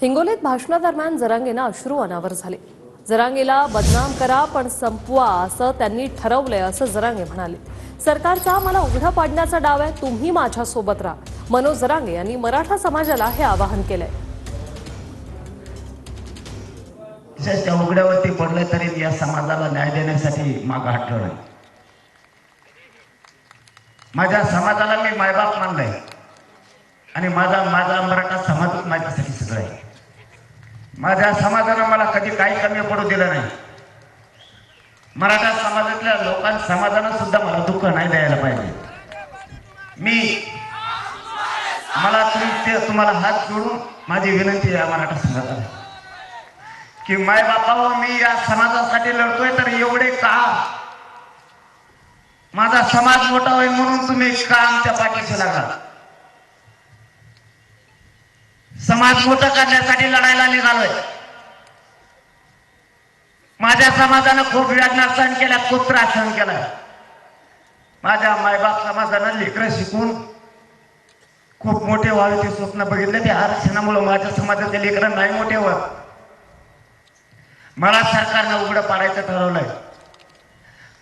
हिंगोलीत भाषणादरम्यान जरांगेनं अश्रू अनावर झाले। जरांगेला बदनाम करा पण संपवा असं त्यांनी ठरवलंय असं जरांगे म्हणाले। सरकारचा मला उघडा पाडण्याचा डाव आहे, तुम्ही माझ्या सोबत राहा। मनोज जरांगे यांनी मराठा समाजाला हे आवाहन केलंय। त्या उघड्यावरती पडले तरी या समाजाला न्याय देण्यासाठी मागे हटलो नाही। माझ्या समाजाला मी मायबाप मानलंय आणि माझा मराठा समाजच माझ्यासाठी सगळं आहे। माझ्या समाजानं मला कधी काही कमी पडू दिलं नाही। मराठा समाजातल्या समाजानं सुद्धा मला दुःख नाही द्यायला पाहिजे। तुम्हाला हात जोडून माझी विनंती आहे मराठा समाजाला की माय बापावर मी या समाजासाठी लढतोय तर एवढे का माझा समाज मोठा होईल म्हणून तुम्ही का आमच्या पाठीशी लागा। समाज मोठा करण्यासाठी लढायला निघालोय। माझ्या समाजानं खूप वेदना सहन केल्या, खूप त्रास सहन केला। माझ्या मायबाप समाजानं लेकरं शिकून खूप मोठे व्हावे ते स्वप्न बघितले। ते आरक्षणामुळे माझ्या समाजाचे लेकरं नाही मोठे होत। मला सरकारनं उघडं पाडायचं ठरवलंय।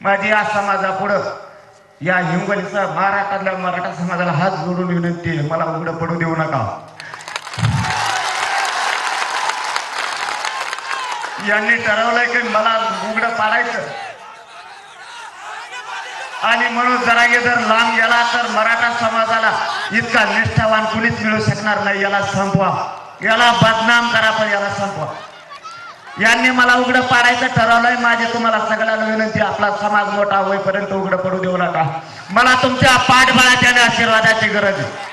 माझी या समाजापुढं या हिंगोलीचा महाराष्ट्रातल्या मराठा समाजाला हात जोडून विनंती आहे, मला उघडं पडू देऊ नका। यांनी ठरवलंय की मला उघडं पाडायचं आणि म्हणून जरांगे जर लांब गेला तर मराठा समाजाला इतका निष्ठावान कुणीच मिळू शकणार नाही। याला संपवा, याला बदनाम करा पण याला संपवा। यांनी मला उघडं पाडायचं ठरवलंय। माझी तुम्हाला सगळ्यांना विनंती, आपला समाज मोठा होईपर्यंत उघडं पडू देऊ नका। मला तुमच्या पाठबळाच्या आशीर्वादाची गरज आहे।